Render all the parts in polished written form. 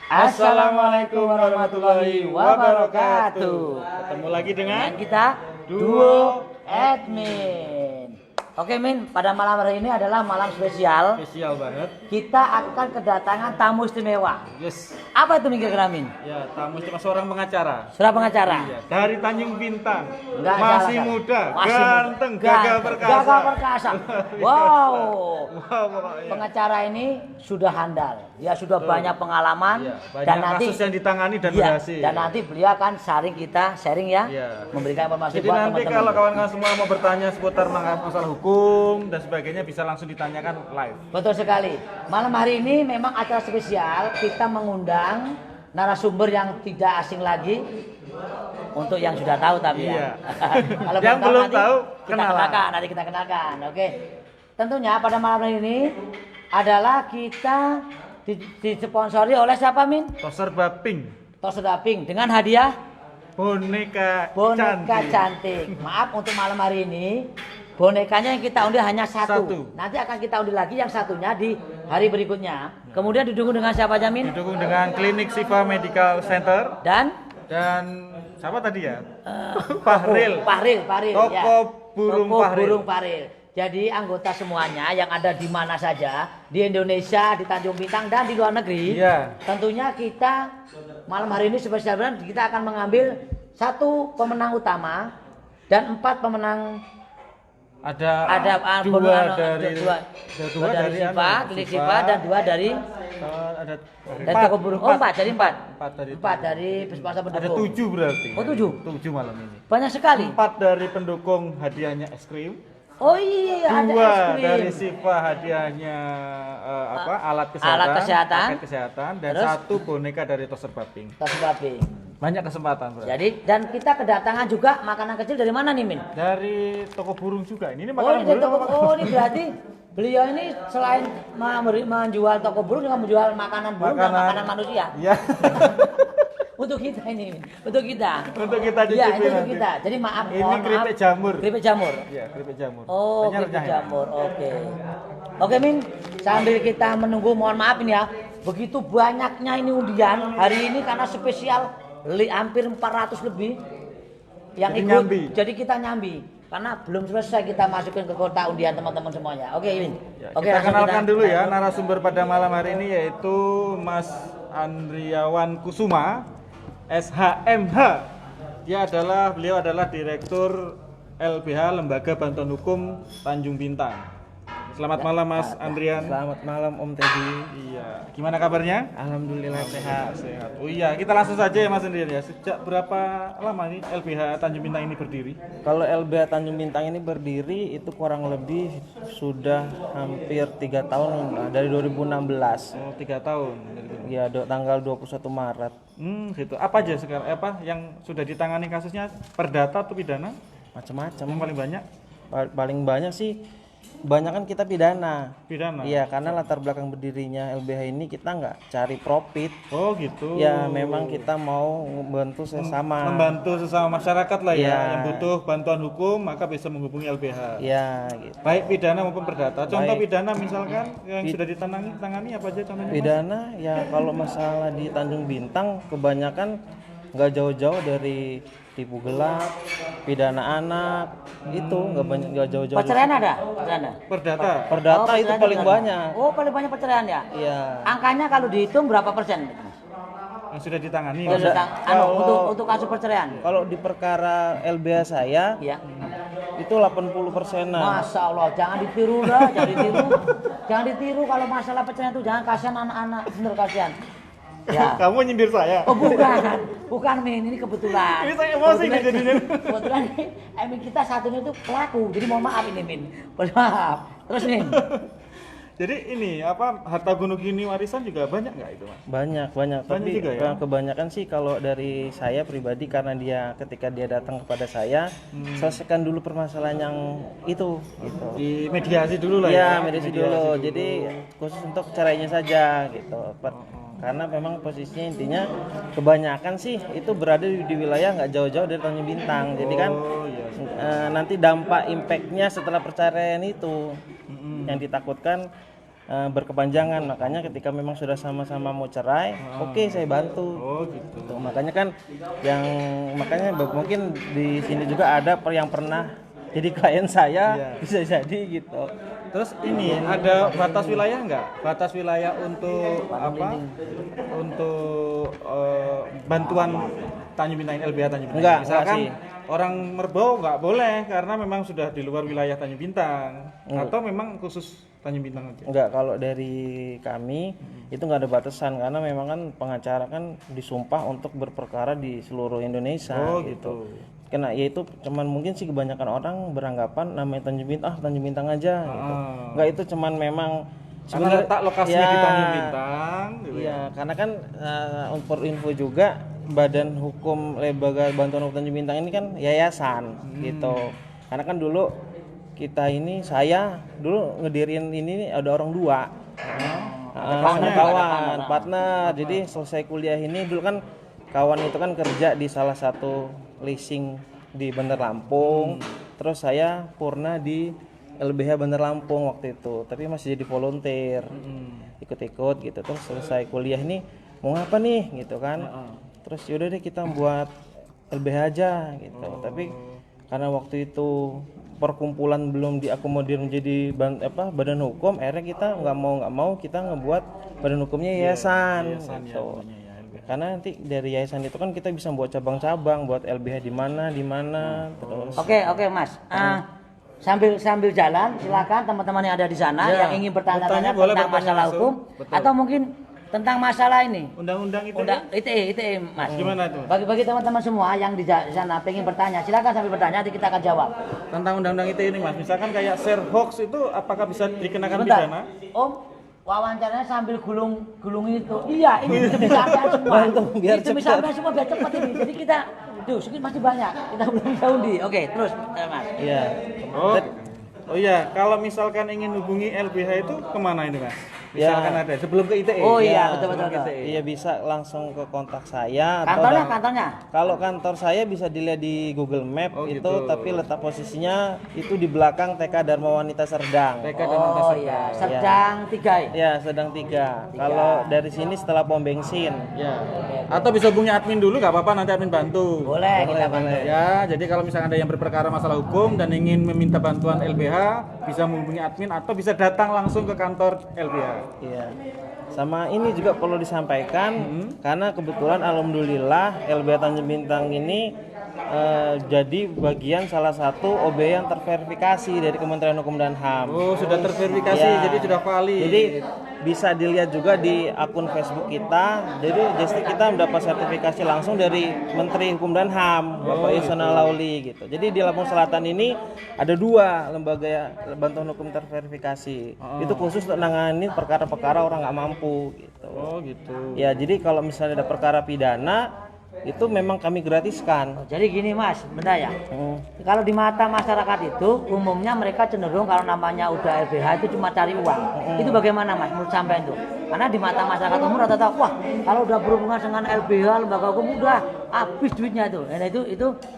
Assalamualaikum warahmatullahi wabarakatuh. Ketemu lagi dengan kita Duo Admin. Oke Min, pada malam hari ini adalah malam spesial. spesial banget. Kita akan kedatangan tamu istimewa. Yes. Apa itu Min kira-kira Min? Ya, tamu cuma seorang pengacara. Sudah pengacara? Iya, dari Tanjung Bintang. Enggak, masih salah. muda, Masih ganteng, muda. gagah perkasa. Gagah perkasa. Wow. Wow, pokoknya. Pengacara ini sudah handal. Dia sudah banyak pengalaman Iya, banyak dan nanti kasus yang ditangani dan iya, berhasil. dan nanti beliau akan sharing ya, Iya. memberikan informasi Jadi buat nanti teman-teman. kalau kawan-kawan semua mau bertanya seputar masalah hukum dan sebagainya bisa langsung ditanyakan live. Betul sekali. Malam hari ini memang acara spesial. Kita mengundang narasumber yang tidak asing lagi. Untuk yang sudah tahu tapi Iya. ya. Kalau Yang belum nanti tahu, kita kenalan. kenalkan. Nanti kita kenalkan. Oke. Tentunya pada malam hari ini adalah kita disponsori oleh siapa Min? Toser Baping, Toser Daping dengan hadiah boneka boneka cantik. Maaf untuk malam hari ini bonekanya yang kita undi hanya satu. Nanti akan kita undi lagi yang satunya di hari berikutnya. Kemudian didukung dengan siapa Jamin? didukung dengan Klinik Siva Medical Center Dan siapa tadi ya? Fahril. Fahril. Toko Ya. Burung Toko Fahril. Burung Fahril. Jadi anggota semuanya yang ada di mana saja, di Indonesia, di Tanjung Bintang dan di luar negeri. Iya. Tentunya kita malam hari ini spesial banget, kita akan mengambil satu pemenang utama dan 4 pemenang. Ada dua dari Siva, Klinik Siva dan 2 dari ada Toko Burung. Oh 4, jadi 4. 4 dari sponsor pendukung. ada 7 berarti. Oh 7. 7 malam ini. Banyak sekali. 4 dari pendukung hadiahnya es krim. Oh iya, ada 2 es krim. dari Siva hadiahnya alat kesehatan. Alat kesehatan. Paket kesehatan dan Terus? 1 boneka dari Toser Baping. Toser Daping. Banyak kesempatan berarti. Jadi dan kita kedatangan juga makanan kecil dari mana nih Min? Dari toko burung juga. Ini Oh makanan ini dari burung toko. apa? Oh ini berarti beliau ini selain menjual toko burung juga menjual makanan burung dan makanan manusia. Iya. Untuk kita ini, Min. Untuk kita. Untuk kita Iya, cicipin ini untuk nanti. kita. Jadi maaf. Ini mohon keripik maaf. jamur. Keripik jamur. Iya, keripik jamur. Oh, Kayaknya keripik renyah ya? jamur. Oke. Oke, Min. Sambil kita menunggu, mohon maaf ini ya. Begitu banyaknya ini undian hari ini karena spesial hampir 400 lebih yang Jadi ikut. nyambi. Jadi kita nyambi. Karena belum selesai kita masukin ke kotak undian teman-teman semuanya. Oke, Min. Ya, Oke, kita langsung kenalkan dulu ya narasumber pada malam hari ini yaitu Mas Andriawan Kusuma, SHMH. Beliau adalah Direktur LBH Lembaga Bantuan Hukum Tanjung Bintang. Selamat malam Mas Andrian. Selamat malam Om Teddy. Iya, gimana kabarnya? Alhamdulillah sehat. Sehat. Oh iya, kita langsung saja ya Mas Andrian ya. Sejak berapa lama nih LBH Tanjung Bintang ini berdiri? Kalau LBH Tanjung Bintang ini berdiri itu kurang lebih sudah hampir 3 tahun lah, dari 2016. Oh, 3 tahun. Ya, tanggal 21 Maret. Gitu. Apa aja sekarang? Apa yang sudah ditangani kasusnya? Perdata atau pidana? Macam-macam. Yang paling banyak? Paling banyak sih banyak kan kita pidana. Pidana. Iya, karena latar belakang berdirinya LBH ini kita nggak cari profit. Oh gitu. Ya, memang kita mau membantu sesama. Membantu sesama masyarakat lah ya, Iya. yang butuh bantuan hukum maka bisa menghubungi LBH. Ya, gitu. Baik pidana maupun perdata. Contoh Baik. pidana misalkan yang sudah ditangani apa aja contohnya? Mas? Pidana ya kalau masalah di Tanjung Bintang kebanyakan nggak jauh-jauh dari tipu gelap, pidana anak, itu nggak jauh-jauh. Perceraian ada? Perdana. Perdata. Perdata itu perceraian paling juga ada. banyak. Oh, paling banyak perceraian ya? Iya. Angkanya kalau dihitung berapa persen? Yang sudah ditangani. Kalau maksudnya. untuk kasus perceraian? Kalau di perkara LBH saya Iya. itu 80%-an. Masya Allah, jangan ditiru lah, jangan ditiru. Jangan ditiru kalau masalah perceraian itu, jangan kasihan anak-anak, bener kasihan. Ya. Kamu nyindir saya. Oh bukan Min, ini kebetulan. Ini saya emosi nih jadinya. Kebetulan ini, Min kita satunya itu pelaku, jadi mohon maaf ini Min. Mohon maaf. Terus Min. Jadi ini harta gunung gini warisan juga banyak nggak itu Mas? Banyak. Tapi juga ya? kebanyakan sih kalau dari saya pribadi karena ketika dia datang kepada saya, selesaikan dulu permasalahan yang itu gitu. Di mediasi dulu lah Iya, ya. mediasi dulu. Jadi khusus untuk caranya saja gitu. Karena memang posisinya intinya kebanyakan sih itu berada di wilayah nggak jauh-jauh dari Tanjung Bintang. Jadi kan nanti dampak impactnya setelah perceraian itu yang ditakutkan berkepanjangan. Makanya ketika memang sudah sama-sama mau cerai, oke, saya bantu. Oh gitu. Tuh, makanya kan mungkin di sini juga ada yang pernah jadi klien saya, Iya. bisa jadi gitu. Terus ini ada batas wilayah nggak? Batas wilayah untuk apa? Untuk bantuan Tanjung Bintang, LBH Tanjung Bintang. Enggak Misalkan sih. orang Merbau nggak boleh karena memang sudah di luar wilayah Tanjung Bintang. Atau memang khusus Tanjung Bintang aja? Enggak, kalau dari kami itu nggak ada batasan karena memang kan pengacara kan disumpah untuk berperkara di seluruh Indonesia. Oh gitu. Karena ya itu cuman mungkin sih kebanyakan orang beranggapan namanya Tanjung Bintang aja gitu. Enggak, itu cuman memang Karena letak lokasinya ya, di Tanjung Bintang. Gitu. Iya, karena kan untuk info juga Badan Hukum Lembaga Bantuan Hukum Tanjung Bintang ini kan yayasan gitu. Karena kan dulu saya dulu ngedirin ini ada orang dua. Partner. Jadi selesai kuliah ini dulu kan kawan itu kan kerja di salah satu leasing di Bandar Lampung. Terus saya purna di LBH Bandar Lampung waktu itu, tapi masih jadi volunteer. Ikut-ikut gitu. Terus selesai kuliah ini mau ngapa nih gitu kan. Terus yaudah deh kita buat LBH aja gitu. Tapi karena waktu itu perkumpulan belum diakomodir menjadi badan hukum, akhirnya kita nggak mau kita ngebuat badan hukumnya yayasan gitu. Karena nanti dari yayasan itu kan kita bisa buat cabang-cabang, buat LBH di mana terus. Oke Mas. Sambil jalan silakan teman-teman yang ada di sana Ya, yang ingin bertanya-tanya boleh tentang bertanya masalah langsung. hukum atau mungkin tentang masalah ini. Undang-undang itu. ITE Mas. Gimana itu? Bagi teman-teman semua yang di sana pengen bertanya, silakan sambil bertanya nanti kita akan jawab. Tentang undang-undang ITE ini Mas, misalkan kayak share hoax itu apakah bisa dikenakan Sebentar. pidana? Om, wawancaranya sambil gulung itu. Iya, ini demi sampean semua. Biar Ini demi cepat. sampean semua biar cepat ini. Jadi kita sedikit masih banyak. Kita belum bisa undi. Oke, terus Mas. Iya. Oh iya, kalau misalkan ingin hubungi LBH itu kemana itu Mas? Ya. Misalkan ada sebelum ke ITE. Oh iya, Ya, betul. Iya, bisa langsung ke kontak saya atau Kantornya. kalau kantor saya bisa dilihat di Google Map itu, gitu. tapi letak posisinya itu di belakang TK Dharma Wanita Serdang. TK dan Oh iya, sedang 3 ya. Ya, sedang 3. Kalau dari sini setelah pom bensin. Ya. Atau bisa hubungi admin dulu nggak apa-apa, nanti admin bantu. Boleh kita bantu. Ya, jadi kalau misalkan ada yang berperkara masalah hukum dan ingin meminta bantuan LBH, bisa menghubungi admin atau bisa datang langsung ke kantor LBH. Iya. Sama ini juga perlu disampaikan karena kebetulan alhamdulillah LBH Tanjung Bintang ini jadi bagian salah satu OB yang terverifikasi dari Kementerian Hukum dan HAM. Oh, sudah terverifikasi, Ya. jadi sudah valid. Jadi bisa dilihat juga di akun Facebook kita. Jadi kita mendapat sertifikasi langsung dari Menteri Hukum dan HAM, Bapak Yasona Lauli gitu. Jadi di Lampung Selatan ini ada 2 lembaga bantuan hukum terverifikasi. Itu khusus untuk nanganin perkara-perkara orang nggak mampu gitu. Oh, gitu. Ya, jadi kalau misalnya ada perkara pidana itu memang kami gratiskan. Jadi gini Mas, bentar ya. Kalau di mata masyarakat itu umumnya mereka cenderung kalau namanya udah LBH itu cuma cari uang. Itu bagaimana Mas menurut sampean itu? Karena di mata masyarakat umum rata-rata wah kalau udah berhubungan dengan LBH lembaga hukum udah habis duitnya itu. Dan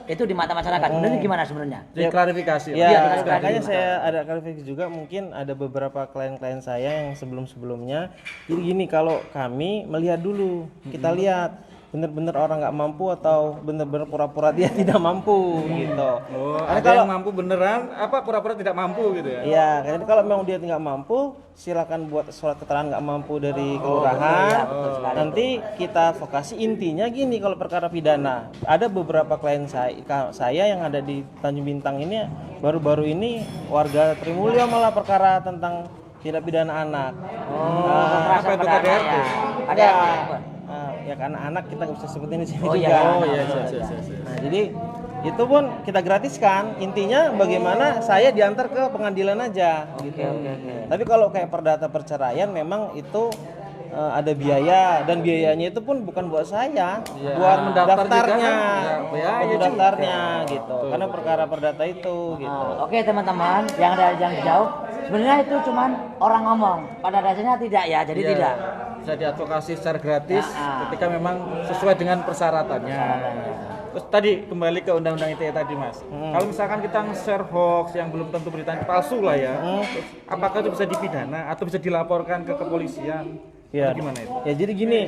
itu di mata masyarakat. Sebenarnya gimana sebenarnya? Jadi klarifikasi. Ya, Iya, makanya saya ada klarifikasi juga, mungkin ada beberapa klien-klien saya yang sebelum-sebelumnya. Jadi gini, kalau kami melihat dulu, kita lihat bener-bener orang nggak mampu atau bener-bener pura-pura dia tidak mampu gitu. Oh, Karena ada kalau yang mampu beneran, apa pura-pura tidak mampu gitu ya? iya, jadi kalau memang dia nggak mampu, silakan buat surat keterangan nggak mampu dari kelurahan. Nanti kita advokasi. Intinya gini, kalau perkara pidana, ada beberapa klien saya yang ada di Tanjung Bintang ini baru-baru ini warga Trimulyo malah perkara tentang tindak pidana anak. apa itu KDRT? Ada Ya karena anak kita nggak bisa sebutin di sini Oh, juga. iya. Oh iya, iya. Nah, jadi itu pun kita gratiskan. Intinya bagaimana saya diantar ke pengadilan aja gitu. Tapi kalau kayak perdata perceraian memang itu ada biaya, dan biayanya itu pun bukan buat saya, buat mendaftar juga daftarnya, kan? Ya, buat daftarnya gitu. Karena perkara perdata itu gitu. Oke teman-teman yang jauh, sebenarnya itu cuman orang ngomong, pada dasarnya tidak ya, jadi Iya. tidak. Bisa diadvokasi secara gratis Ya, ketika memang sesuai dengan persyaratannya. Terus tadi kembali ke undang-undang ITE tadi Mas. Kalau misalkan kita nge-share hoax yang belum tentu beritanya palsu lah ya, terus apakah itu bisa dipidana atau bisa dilaporkan ke kepolisian? Ya, Atau gimana itu? ya jadi gini,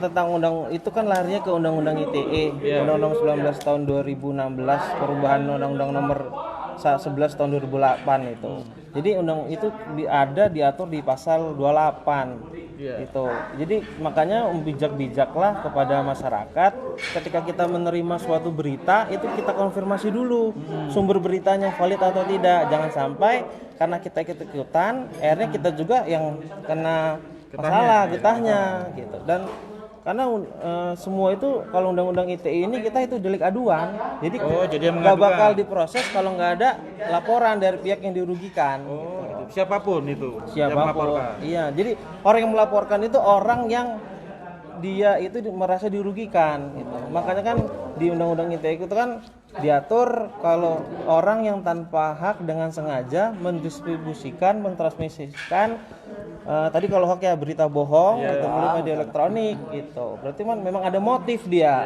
tentang undang itu kan larinya ke undang-undang ITE, undang-undang 19 tahun 2016, perubahan undang-undang nomor 11 tahun 2008 itu. Jadi undang itu diatur di pasal 28. Itu. Jadi makanya bijak-bijaklah kepada masyarakat ketika kita menerima suatu berita itu kita konfirmasi dulu sumber beritanya valid atau tidak. Jangan sampai karena kita ikut-ikutan akhirnya kita juga yang kena masalah getahnya gitu. Dan karena semua itu kalau undang-undang ITE ini kita itu delik aduan, jadi nggak bakal diproses kalau nggak ada laporan dari pihak yang dirugikan. Siapapun itu. Siapapun. Iya, jadi orang yang melaporkan itu orang yang dia itu merasa dirugikan. Gitu. Makanya kan di undang-undang ITE itu kan diatur kalau orang yang tanpa hak dengan sengaja mendistribusikan, mentransmisikan tadi kalau hoax ya berita bohong atau melalui media elektronik gitu. Berarti memang ada motif dia.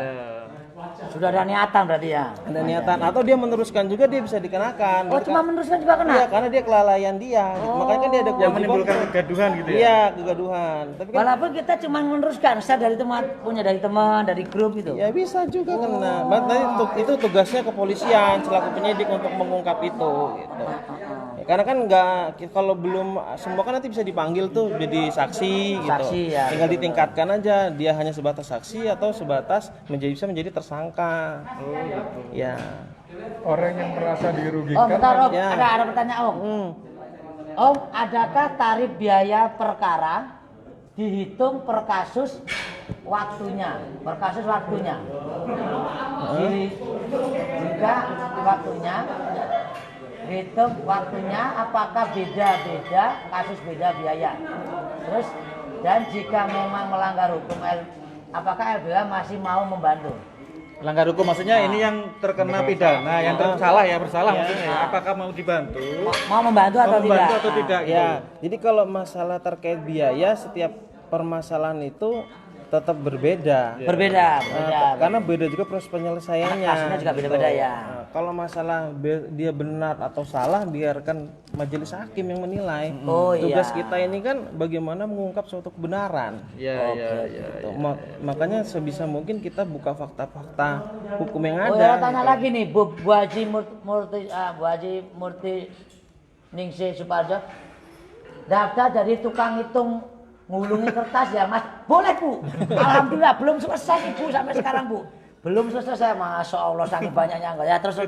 Sudah ada niatan berarti ya. Ada niatan atau dia meneruskan juga dia bisa dikenakan. Oh, cuma meneruskan juga kena. Iya, karena dia kelalaian dia. Makanya kan dia ada yang menimbulkan kegaduhan gitu ya. Iya, kegaduhan. Tapi kan Walaupun kita cuma meneruskan, saya dari teman punya dari teman, dari grup itu. ya bisa juga kena. Berarti itu tugasnya kepolisian selaku penyidik untuk mengungkap itu gitu. Ya, karena kan kalau belum semua kan nanti bisa dipanggil tuh jadi saksi gitu. Saksi, ya. Tinggal ditingkatkan aja dia hanya sebatas saksi atau sebatas bisa menjadi tersangka. Oh gitu. Ya. Orang yang merasa Oh, dirugikan bentar Om, Ya. ada pertanyaan Om. Om, adakah tarif biaya perkara dihitung per kasus waktunya? Per kasus waktunya. Jika waktunya hitung waktunya apakah beda-beda kasus beda biaya. Terus dan jika memang melanggar hukum apakah LBH masih mau membantu? Melanggar hukum maksudnya ini yang terkena pidana, yang bersalah maksudnya. Apakah mau dibantu? Mau membantu atau tidak? tidak? Ya. Jadi kalau masalah terkait biaya setiap permasalahan itu tetap berbeda. Berbeda. Karena beda juga proses penyelesaiannya. Kasusnya juga beda-beda ya. Nah, kalau masalah dia benar atau salah biarkan majelis hakim yang menilai. Oh, Tugas iya. kita ini kan bagaimana mengungkap suatu kebenaran. Iya, Gitu. Makanya sebisa mungkin kita buka fakta-fakta hukum yang Oh ada. ya, tanya gitu. lagi nih, Bu Haji Murti Ningsih Suparjo, daftar jadi tukang hitung ngulungi kertas ya Mas? Boleh Bu. Alhamdulillah belum selesai Ibu sampai sekarang Bu. Belum selesai, Masya Allah saking banyaknya enggak ya. Terus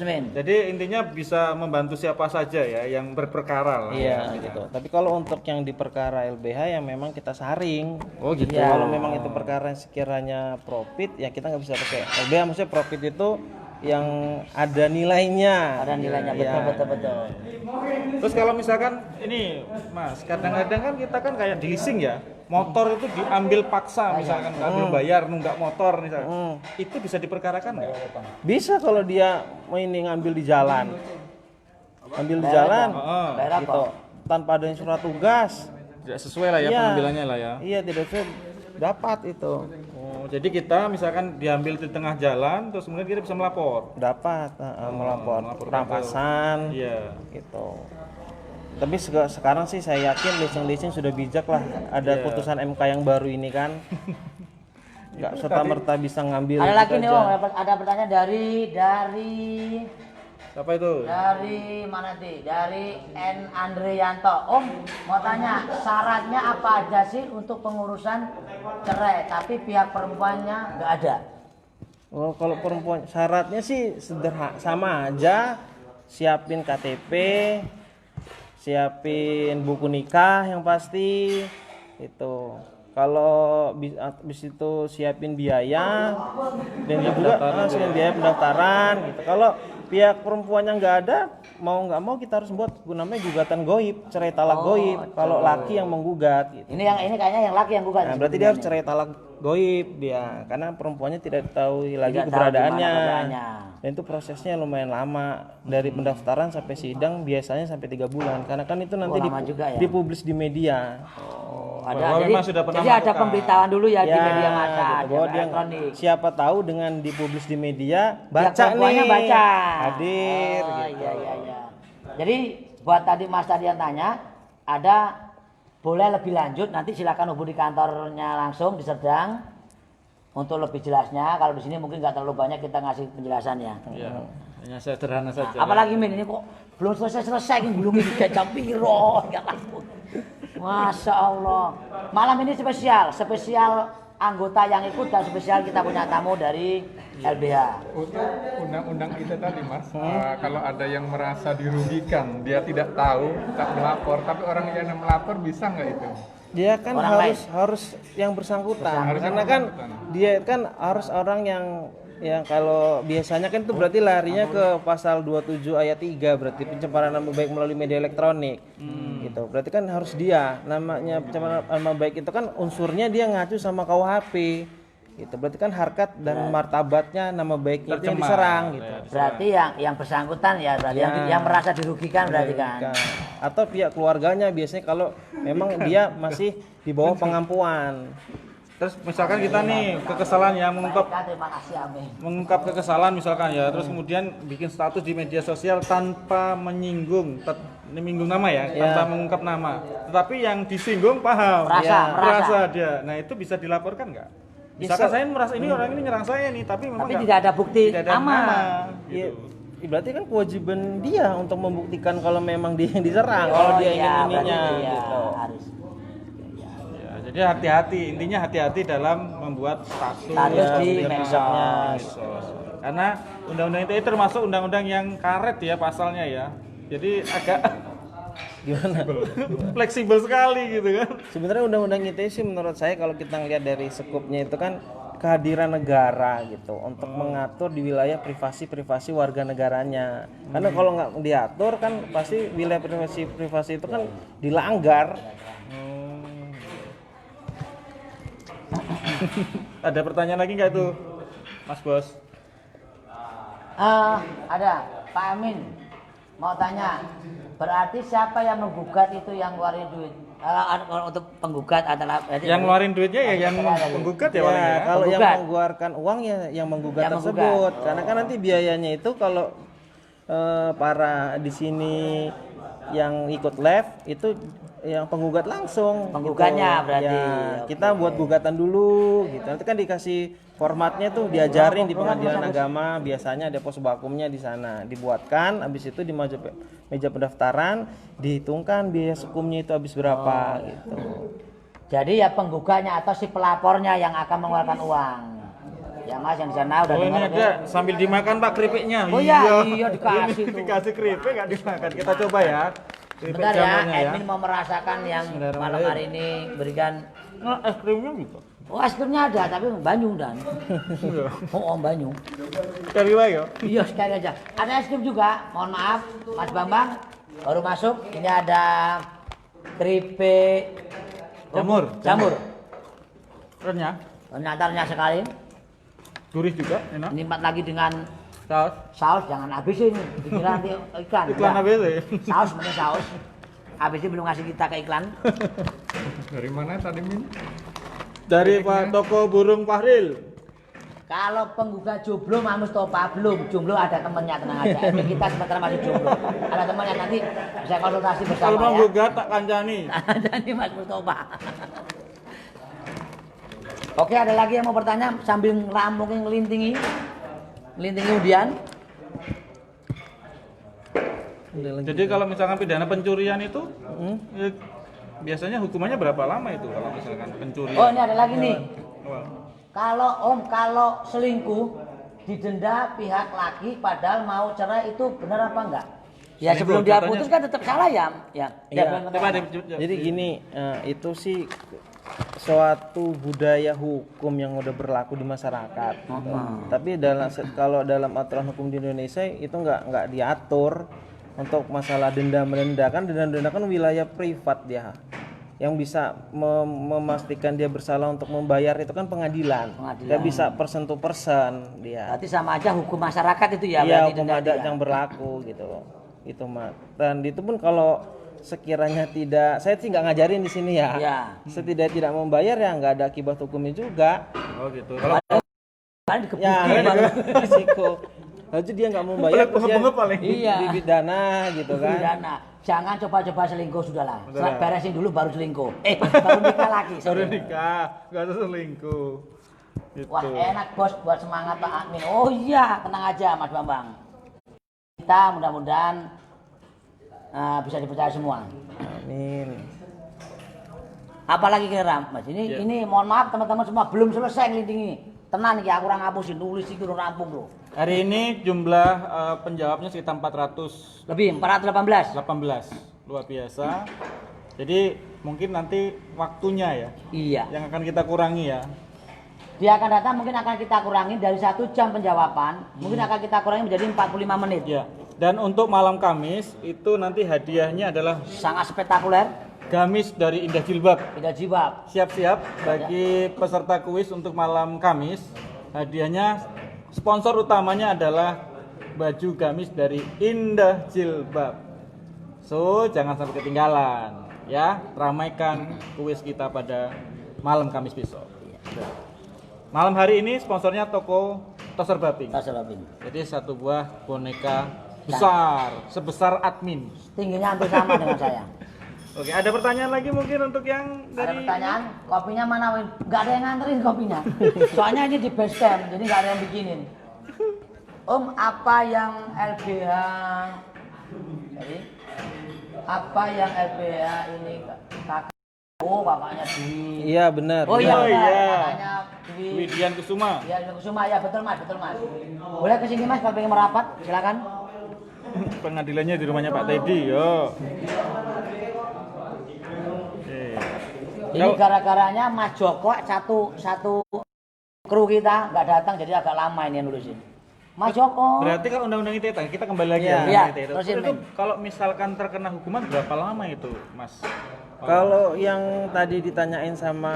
Min. Jadi intinya bisa membantu siapa saja ya yang berperkara lah. Iya gitu. Tapi kalau untuk yang di perkara LBH ya memang kita saring. Oh gitu. Ya, kalau memang itu perkara yang sekiranya profit ya kita nggak bisa pakai LBH. Maksudnya profit itu yang ada nilainya. Ada nilainya betul. Terus kalau misalkan ini Mas, kadang-kadang kan kita kan kayak di leasing ya, motor itu diambil paksa misalkan belum bayar nunggak motor misalkan. Itu bisa diperkarakan nggak? Bisa kalau dia ini ngambil di jalan. Ambil di jalan Bayar gitu. Tanpa adanya surat tugas. Tidak sesuai lah ya Iya. pengambilannya lah ya. Iya, tidak sesuai dapat itu. Oh, jadi kita misalkan diambil di tengah jalan terus kemudian kita bisa melapor. Dapat melapor melapor perampasan Iya. gitu. Tapi sekarang sih saya yakin leasing sudah bijak lah. Ada putusan MK yang baru ini kan. Nggak serta-merta bisa ngambil. Ada lagi gitu nih aja. Om, ada pertanyaan dari Siapa itu? dari mana nih? Dari N Andrianto. Om mau tanya syaratnya apa aja sih untuk pengurusan cerai tapi pihak perempuannya nggak ada? Oh, kalau perempuan syaratnya sih sederhana sama aja. Siapin KTP, siapin buku nikah yang pasti itu. Kalau habis itu siapin biaya dan juga siapin biaya pendaftaran gitu. Kalau pihak perempuannya nggak ada, mau nggak mau kita harus buat namanya gugatan goib, cerai talak goib. Kalau laki yang menggugat gitu. Ini kayaknya yang laki yang gugat. Nah, berarti dia harus cerai talak goib dia, karena perempuannya tidak tahu lagi Tidak tahu keberadaannya. di mana keberadaannya. Dan itu prosesnya lumayan lama, dari pendaftaran sampai sidang biasanya sampai 3 bulan, karena kan itu nanti lama juga ya? dipublis di media. Bahwa memang sudah pernah jadi ada melakukan. pemberitahuan dulu ya, di media massa, gitu, ada bahwa dia elektronik. siapa tahu dengan dipublis di media Pihak baca perempuannya nih, baca. hadir. Oh, gitu. iya. Jadi buat tadi Mas tadi yang tanya, ada boleh lebih lanjut nanti silakan hubungi kantornya langsung di Serdang untuk lebih jelasnya. Kalau di sini mungkin nggak terlalu banyak kita ngasih penjelasannya. Iya, hanya sederhana saja. Apalagi Min ini kok belum selesai ini belum ini jam piro ya ampun. Masya Allah. Malam ini spesial anggota yang ikut dan spesial kita punya tamu dari LBH. Untuk undang-undang itu tadi Mas, kalau ada yang merasa dirugikan, dia tidak tahu, tak melapor, tapi orang yang melapor bisa nggak itu? Dia kan Orang harus yang bersangkutan, Harus karena yang kan bersangkutan. dia kan harus orang yang kalau biasanya kan itu berarti larinya ke pasal 27 ayat 3, berarti pencemaran nama baik melalui media elektronik. Gitu. Berarti kan harus dia, namanya pencemaran nama baik itu kan unsurnya dia ngacu sama KUHP. Gitu. Berarti kan harkat dan martabatnya nama baiknya itu yang Tercemar. diserang gitu. Berarti yang bersangkutan ya berarti Ya. yang merasa dirugikan berarti kan. Atau pihak keluarganya biasanya kalau memang dia masih di bawah pengampuan. Terus misalkan kita nih kekesalan ya, mengungkap Baiklah, terima kasih amin. mengungkap kekesalan misalkan ya, terus kemudian bikin status di media sosial tanpa menyinggung nama ya, tanpa mengungkap nama. Tetapi yang disinggung paham, Merasa. dia. Nah, itu bisa dilaporkan nggak? Misalkan saya merasa ini orang ini nyerang saya nih, tapi memang Tapi nggak- tidak ada bukti tidak ada nama. Ya, gitu. berarti kan kewajiban dia untuk membuktikan kalau memang dia yang diserang, kalau dia ingin iya, ininya berarti iya, gitu. harus. Ya, jadi hati-hati, intinya hati-hati dalam membuat status Status di media medsos. Karena undang-undang ITE termasuk undang-undang yang karet ya pasalnya ya. Jadi agak Gimana? fleksibel sekali gitu kan. Sebenarnya undang-undang ITE sih menurut saya kalau kita ngelihat dari skupnya itu kan kehadiran negara gitu untuk mengatur di wilayah privasi warga negaranya. Karena kalau nggak diatur kan pasti wilayah privasi itu kan dilanggar. Ada pertanyaan lagi nggak itu, Mas Bos? Ada Pak Amin mau tanya, berarti siapa yang menggugat itu yang ngeluarin duit? Kalau untuk penggugat adalah Yang ngeluarin duitnya ya yang menggugat ya paling ya. Kalau yang Penggugat. mengeluarkan uang ya yang menggugat Yang tersebut. Karena kan nanti biayanya itu kalau para di sini yang ikut live itu yang penggugat langsung. Penggugatnya gitu. berarti. Ya, Oke. kita buat gugatan dulu gitu. Nanti kan dikasih formatnya tuh diajarin di pengadilan agama, biasanya ada pos vakumnya di sana. Dibuatkan, habis itu di meja pendaftaran dihitungkan biaya sekumnya itu habis berapa gitu. Jadi ya penggugatnya atau si pelapornya yang akan mengeluarkan uang. Ya Mas yang di sana udah Oh ini dengar ada sambil dimakan Pak keripiknya. Oh iya, dikasih Ini tuh. dikasih keripik nggak dimakan. Kita coba ya. Keripik Bentar ya, jamurnya admin mau merasakan yang malam hari ini berikan. Nah, es krimnya gitu. Oh es krimnya ada tapi banyu dan. Oh banyu. Sekali lagi ya. Iya sekali aja. Ada es krim juga. Mohon maaf, Mas Bambang baru masuk. Ini ada keripik jamur. Renyah, Ternyata sekali. gurih juga, enak. Nikmat lagi dengan Saus. saus. Jangan habis ini. Dikira nanti iklan. Iklan Enggak. apa itu? Saus, bener saus. Habis ini belum ngasih kita ke iklan. Dari mana tadi Min? Dari Pak Toko Burung Fahril. Kalau penggugat jomblo Mas Mustofa belum. Jomblo ada temennya, tenang aja. Ini kita sementara masih jomblo. Ada temennya nanti bisa konsultasi Kalau bersama mau ya. gugat tak kancani. Jadi Mas Mustofa. Oke, ada lagi yang mau bertanya sambil ngerampungin ngelintingi undian. Jadi kalau misalkan pidana pencurian itu ya, biasanya hukumannya berapa lama itu kalau misalkan pencurian? Oh, ini ada lagi nih. Wah. Kalau selingkuh didenda pihak laki padahal mau cerai itu benar apa enggak? Ya sebelum dia Katanya- putus kan tetap salah ya. Ya. Iya. Coba deh, Jadi gini, itu sih suatu budaya hukum yang udah berlaku di masyarakat. Gitu. Tapi kalau dalam aturan hukum di Indonesia itu nggak diatur untuk masalah denda-denda, kan denda-denda kan wilayah privat dia. Yang bisa memastikan dia bersalah untuk membayar itu kan pengadilan. Nggak bisa person to person dia. Berarti sama aja hukum masyarakat itu ya. Iya, berarti hukum denda adat dia. yang berlaku gitu. Itu mah. Dan itu pun kalau sekiranya tidak, saya sih nggak ngajarin di sini ya. Iya. Tidak membayar ya nggak ada akibat hukumnya juga. Oh gitu. Kalau Kan dikebukin Ya, baru. risiko. Lalu dia nggak mau bayar terus dia bengep paling. Iya. dipidana gitu kan. Pidana. Jangan coba-coba selingkuh sudahlah. Sudahlah. Beresin dulu baru selingkuh. Baru nikah lagi. baru nikah, nggak ada selingkuh. Gitu. Wah enak bos buat semangat Pak Admin. Oh iya tenang aja Mas Bambang. Kita mudah-mudahan bisa dipercaya semua. Amin. Apalagi kira Mas ini mohon maaf teman-teman semua belum selesai ngelindingi. Tenan iki aku ora ngapusin nulis iki udah rampung loh. Hari ini jumlah penjawabnya sekitar 418. Lebih 418. Luar biasa. Jadi mungkin nanti waktunya ya Iya. yang akan kita kurangi ya. Dia akan datang mungkin akan kita kurangi dari 1 jam penjawaban, mungkin akan kita kurangi menjadi 45 menit. Ya. Dan untuk malam Kamis itu nanti hadiahnya adalah Sangat spektakuler, gamis dari Indah Jilbab. tidak jibab. Siap-siap bagi peserta kuis untuk malam Kamis. Hadiahnya sponsor utamanya adalah baju gamis dari Indah Jilbab. So, jangan sampai ketinggalan ya. Ramaikan kuis kita pada malam Kamis besok. Malam hari ini sponsornya toko Toser Babing. Jadi satu buah boneka besar sebesar admin. Tingginya hampir sama dengan saya. Oke, ada pertanyaan lagi mungkin untuk yang Ada dari pertanyaan, kopinya mana Win? Nggak ada yang nganterin kopinya. Soalnya ini di base camp, jadi nggak ada yang bikinin. Om, apa yang LBH? Jadi, apa yang LBH ini kakak? Oh, bapaknya Dwi. Iya benar. Oh iya, Oh, benar. iya. Kakaknya Dwi. Widian Kusuma. Ya, Kusuma ya, betul mas, betul mas. Boleh kesini mas kalau pengen merapat, silakan. Pengadilannya di rumahnya Pak Teddy, yo. Ini gara-garanya Mas Joko satu kru kita nggak datang jadi agak lama ini yang nulisin. Mas Joko. Berarti kalau undang-undang ITE kita kembali lagi Iya. ya. Iya, ITE itu. terusin, Itu Men. kalau misalkan terkena hukuman berapa lama itu, Mas? Kalau yang tadi ditanyain sama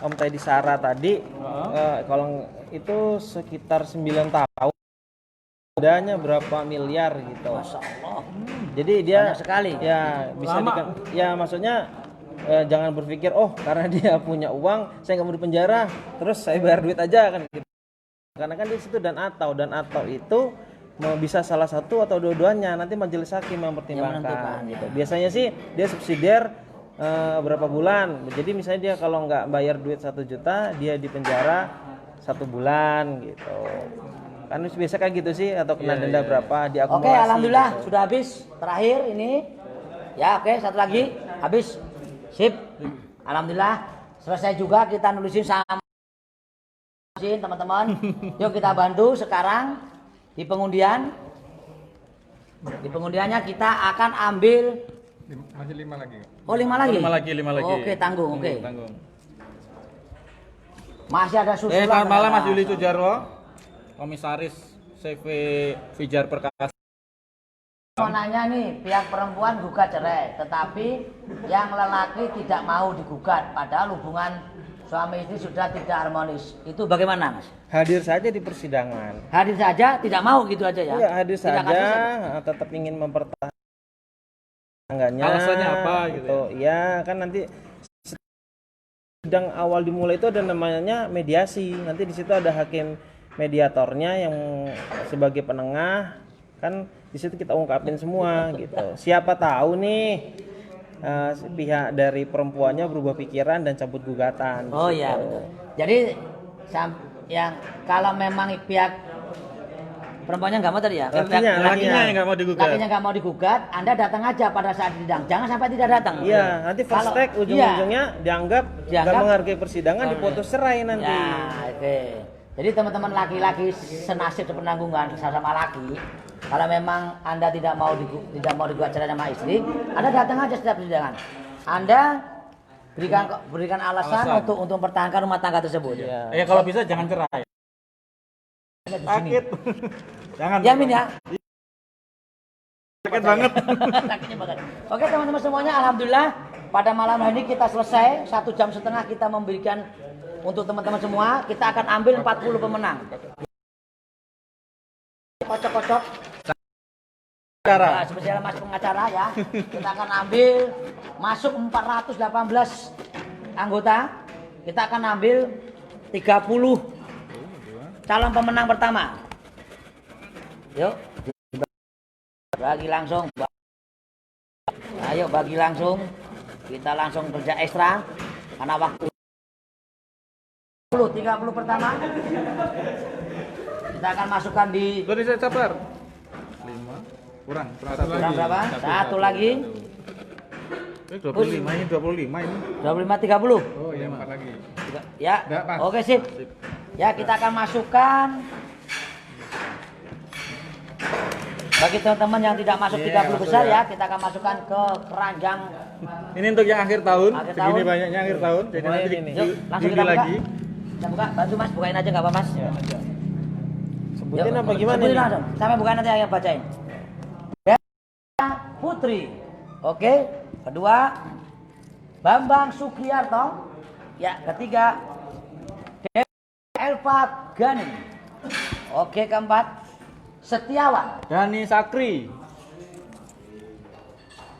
Om Teddy Sara tadi, kalau itu sekitar 9 tahun. Dendanya berapa miliar gitu. Masya Allah. Jadi dia Banyak sekali. Ya bisa Lama. ya maksudnya jangan berpikir oh karena dia punya uang saya nggak mau dipenjara terus saya bayar duit aja kan gitu. Karena kan di situ dan atau itu bisa salah satu atau dua-duanya nanti majelis hakim yang menentukan, mempertimbangkan ya. gitu. Biasanya sih dia subsidiar berapa bulan. Jadi misalnya dia kalau nggak bayar duit 1 juta dia dipenjara 1 bulan gitu. Kan biasa kan gitu sih atau kena denda berapa diakumulasi. Oke, alhamdulillah gitu. sudah habis. Terakhir ini. Ya, oke, satu lagi. Habis. Sip. Alhamdulillah selesai juga kita nulisin sama teman-teman. Yuk kita bantu sekarang di pengundian. Di pengundiannya kita akan ambil Masih 5 lagi. Oh, 5 lagi? 5 lagi. Oke, tanggung, oke. Tanggung. Masih ada susulan. Selamat malam Mas ternyata. Yuli Sujarwo, Komisaris CV Fijar Perkasa. Mau nanya nih, pihak perempuan gugat cerai, tetapi yang lelaki tidak mau digugat, padahal hubungan suami istri sudah tidak harmonis. Itu bagaimana, Mas? Hadir saja di persidangan. Hadir saja, tidak mau gitu aja ya? Iya, hadir Tidak saja, kasih tetap ingin mempertahankan tangganya. Alasannya apa gitu Iya, kan nanti sidang awal dimulai itu ada namanya mediasi. Nanti di situ ada hakim mediatornya yang sebagai penengah. Kan di situ kita ungkapin semua gitu. Siapa tahu nih pihak dari perempuannya berubah pikiran dan cabut gugatan. Oh gitu. iya, betul. Jadi yang kalau memang pihak perempuannya nggak mau tadi ya? Lakinya yang nggak mau digugat. Lakinya nggak mau digugat, Anda datang aja pada saat sidang. Jangan sampai tidak datang. Iya, nanti fast Kalau- track ujung-ujungnya dianggap nggak Dianggap- menghargai persidangan, diputus cerai nanti. Ya, oke. Jadi teman-teman laki-laki senasib sepenanggungan sama laki, Kalau memang Anda tidak mau digugat cerai sama istri, Anda datang aja setiap persidangan. Anda berikan alasan untuk mempertahankan rumah tangga tersebut. Ya kalau bisa jangan cerai. Sakit. Jangan. Yamin ya. Sakit banget. Sakitnya banget. Oke teman-teman semuanya, alhamdulillah pada malam hari ini kita selesai 1,5 jam kita memberikan untuk teman-teman semua. Kita akan ambil 40 pemenang. Kocok-kocok. Nah, spesial mas pengacara ya. Kita akan ambil masuk 418 anggota. Kita akan ambil 30 calon pemenang pertama. Yuk. Bagi langsung. Ayo bagi langsung. Kita langsung kerja ekstra karena waktu 30 pertama. Kita akan masukkan di Boleh saya sabar. 5 kurang kurang berapa? Satu lagi. Ini 25 ini 25 ini. 25 30. Oh iya, 4 lagi. Ya. Nggak, Mas. Oke, sip. Ya, kita akan masukkan bagi teman-teman yang tidak masuk 30 besar ya, kita akan masukkan ke keranjang. Ini untuk yang akhir tahun. Akhir Segini tahun. banyaknya akhir tahun. Jadi Mulai nanti ini. Yuk, langsung kita buka. lagi. Kita buka, bantu Mas, bukain aja enggak apa Mas? Sebutin Yuk, apa gimana sebutin nih? langsung. Sampai bukain nanti yang bacain. Putri. Oke. Kedua, Bambang Sukriyarto. Ya, ketiga, Elva Gani. Oke, keempat, Setiawan Dani Sakri,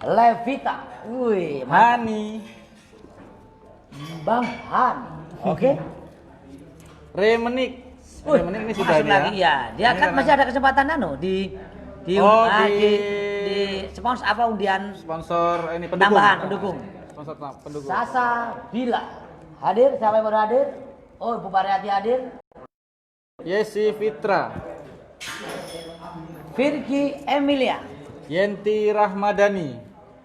Levita. Wih, Hani, Bang Han. Oke. Remenik. Wih, Remenik ini sudah masuk dia. lagi ya. Dia Ini kan karena masih ada kesempatan di spons apa undian sponsor ini pendukung. tambahan pendukung. Sponsor pendukung. Sasa Bila hadir, siapa yang baru hadir? Oh, Ibu Pariyati hadir. Yesi Fitra, Firki Emilia, Yenti Rahmadani,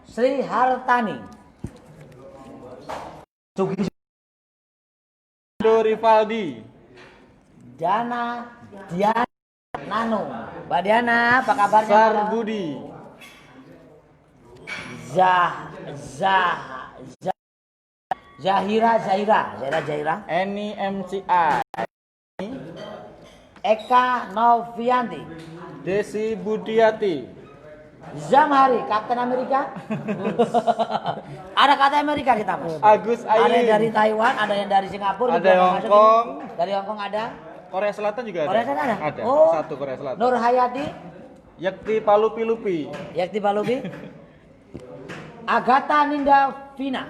Sri Hartani, Sugi Do Rivaldi, Diana Nano. Mbak Diana, apa kabarnya? Sar Budi, Zahira, Eni MCA, Eka Novianti, Desi Budiati, Zamhari, Kapten Amerika. Ada Kapten Amerika kita Mas. Agus Ada yang dari Ailin, Taiwan, ada yang dari Singapura, Ada juga Hong masuk Kong. ini. Dari Hong Kong ada. Korea Selatan juga ada. Korea Selatan ada? Ada. Oh. Satu Korea Selatan. Nur Hayati, Yakti Palupi Lupi, Yakti Balubi, Agatha Ninda Vina,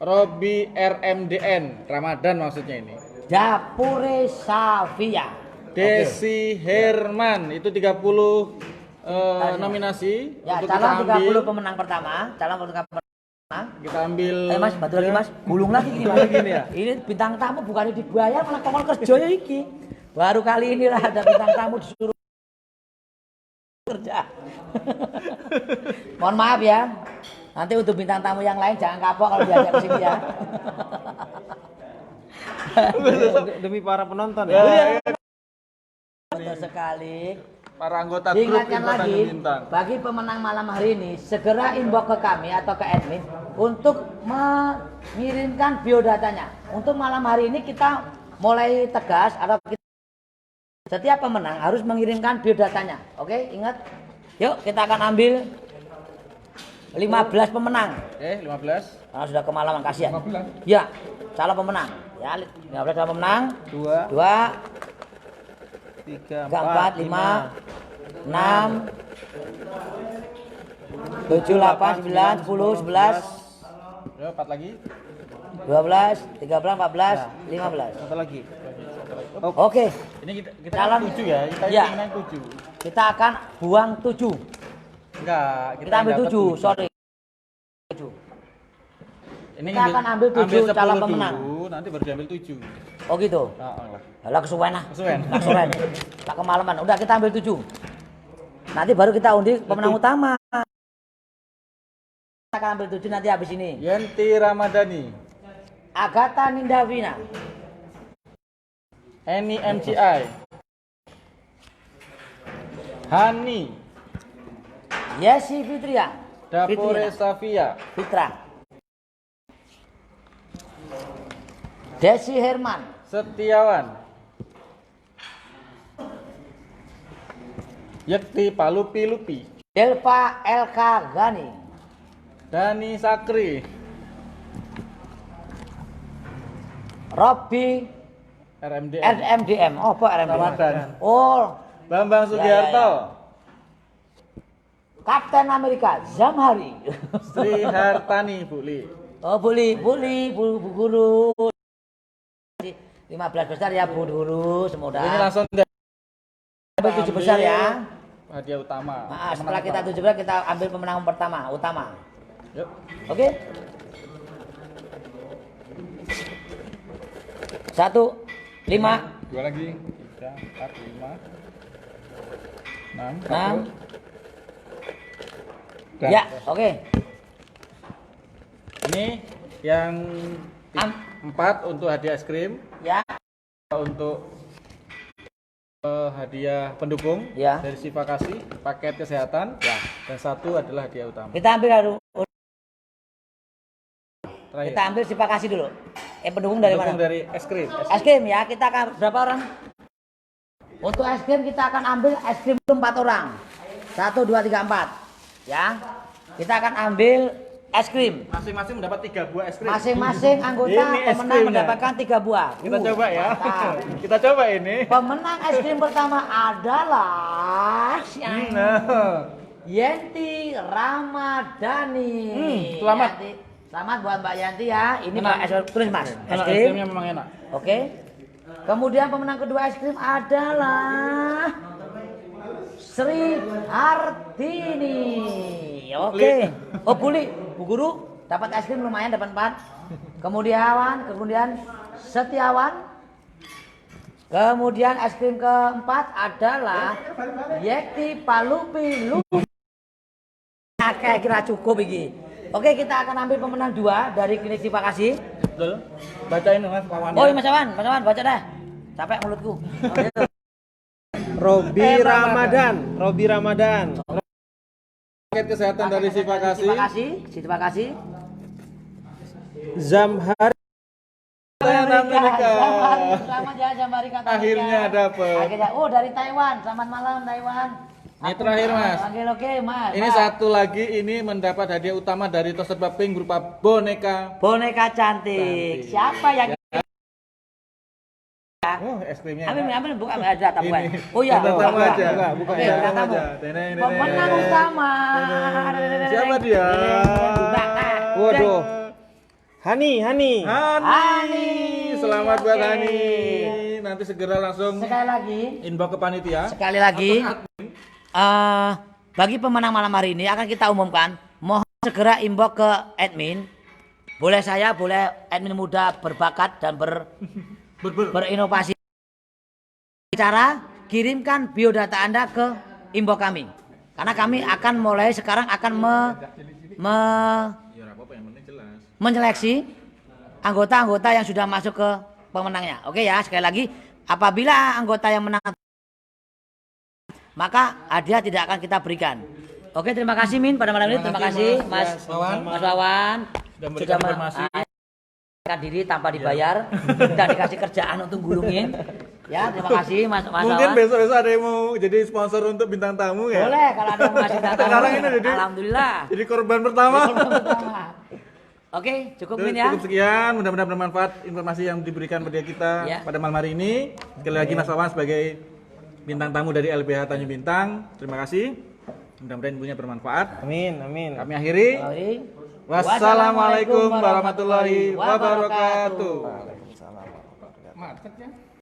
Robi RMDN, Ramadan maksudnya ini. Japure Safia, Desi Herman, itu 30 nominasi ya, untuk calon kita ambil. 30 pemenang pertama, calon pemenang pertama. Kita ambil. Mas, bantu lagi Mas, gulung lagi gini Mas. Gini ya? Ini bintang tamu bukan dibayar, malah kongkol kerjanya iki. Baru kali ini lah ada bintang tamu disuruh kerja. Mohon maaf ya. Nanti untuk bintang tamu yang lain jangan kapok kalau diajak ke sini ya. Demi para penonton Ya, ya. ya. Betul sekali. Para anggota grup Diingatkan Intan lagi, Bintang. bagi pemenang malam hari ini, segera inbox ke kami atau ke admin untuk mengirimkan biodatanya. Untuk malam hari ini kita mulai tegas atau setiap pemenang harus mengirimkan biodatanya. Oke, ingat? Yuk, kita akan ambil 15 pemenang. Oke, 15. Karena sudah kemalaman, kasihan. 15. Ya, calon pemenang. Ya, 15 calon pemenang. 2, 2, 3, 4, 5, 6, 7, 8, 9, 10, 11, Ya, 4 lagi. 12, 13, 14, 15. Satu lagi. Oke, Ini kita Calon- 7 ya. Kita Ya. ingin 7. kita akan buang 7. Enggak, Kita ambil dapat 7, sorry. 7. Ini Kita akan ambil 7 10 calon dulu, pemenang. nanti baru diambil 7. Oh gitu. Nah, Alah kesuwen lah. Kesuwen. Kesuwen. Tak kemalaman. Udah kita ambil 7. Nanti baru kita undi pemenang utama. Kita akan ambil 7 nanti habis ini. Yenti Ramadhani, Agatha Nindavina, Eni MCI, Hani, Yesi Fitria. Dapore Safia, Fitra. Desi Herman. Setiawan, Yekti Palupi Lupi, Delva LK Gani. Dani Sakri, Robby RMDM, RMDM. Oh, apa RMDM? Ramadan, Oh, Bambang Sugiharto, Kapten Amerika Zamhari. Sri Hartani Buli. Oh, Bu Guru. 15 besar ya Bu Guru, semoga. Ini langsung Ambil 7 besar ya. hadiah utama. Nah, setelah Pemenang kita utama. 17 kita ambil pemenang utama. Yuk. Oke? 1, 5, 2 lagi. 3, 4, 5, 6, 6. 1. Ya, oke. Ini yang Am- 4 untuk hadiah es krim, Ya, untuk hadiah pendukung Ya. dari Siva Kasih, paket kesehatan, Ya. dan 1 adalah hadiah utama. kita ambil Terakhir, kita ambil Siva Kasih dulu. Pendukung dari pendukung mana? dari es krim. Es krim ya, kita akan berapa orang? Untuk es krim kita akan ambil es krim itu 4 orang. 1, 2, 3, 4. Ya. Kita akan ambil es krim. Masing-masing mendapat 3 buah es krim. Masing-masing anggota Ini es pemenang krimnya. mendapatkan 3 buah. Kita coba ya. Mantap. Kita coba ini. Pemenang es krim pertama adalah Nah, Yenti Ramadhani. selamat. Yanti. Selamat buat Mbak Yanti ya. Ini Enak. Pak es tulis Mas. Es enak, es krim. krimnya memang enak. Oke. Kemudian pemenang kedua es krim adalah Sri Hartini. Oke. Oh, Bu Guru dapat es krim lumayan, dapat 4. Kemudian Setiawan. Kemudian es krim keempat adalah Yekti Palupi Lupi. Nah, kayak kira cukup ini. Oke, kita akan ambil pemenang 2 dari klinik Siva Kasih. Betul. Bacain Mas lawannya. Oh, Mas Awan, baca dah. Capek mulutku. Robi Ramadan. Paket kesehatan dari Siva Kasih. Siva Kasih. Zamhari. Amerika. Selamat ya Zamhari Kata Amerika. Akhirnya dapet. Akhirnya. Oh, dari Taiwan. Selamat malam Taiwan. Ini terakhir, Mas. Oke, Mas. Ini Mas. satu lagi, ini mendapat hadiah utama dari Toaster Pink berupa boneka. Boneka cantik. Siapa yang Oh, es krimnya. ambil bukan ada tak bukan. Ini. Oh iya. Bintang tamu buka. aja. Oke, Bintang bintang tamu tamu. aja. Teneng. Pemenang utama. Siapa dia? Waduh. Hani. Hani. Selamat buat Oke. Hani. Nanti segera langsung Sekali lagi. inbox ke panitia. Sekali lagi, bagi pemenang malam hari ini akan kita umumkan. Mohon segera inbox ke admin. Boleh saya, boleh admin muda berbakat dan berinovasi. Cara kirimkan biodata Anda ke inbox kami. Karena kami akan mulai sekarang akan Ya, apa yang penting jelas. menyeleksi anggota-anggota yang sudah masuk ke pemenangnya. Oke ya, sekali lagi, apabila anggota yang menang maka hadiah tidak akan kita berikan. Oke, terima kasih Min pada malam ini. Terima kasih Mas Wawan Sudah memberikan sudah informasi. mengajarkan diri tanpa dibayar dan dikasih kerjaan untuk gulungin. Ya, terima kasih Mas Mungkin Wawan. besok-besok ada yang mau jadi sponsor untuk bintang tamu ya. Boleh kalau ada yang mau ngasih data. Sekarang ini jadi- Alhamdulillah. Jadi korban pertama. Oke, cukup Min ya. Cukup sekian, mudah-mudahan bermanfaat informasi yang diberikan pada kita Ya. pada malam hari ini. Sekali lagi Mas Wawan sebagai bintang tamu dari LBH Tanjung Bintang. Terima kasih. Mudah-mudahan ilmunya bermanfaat. Amin. Kami akhiri. Wassalamualaikum warahmatullahi wabarakatuh. Macet ya.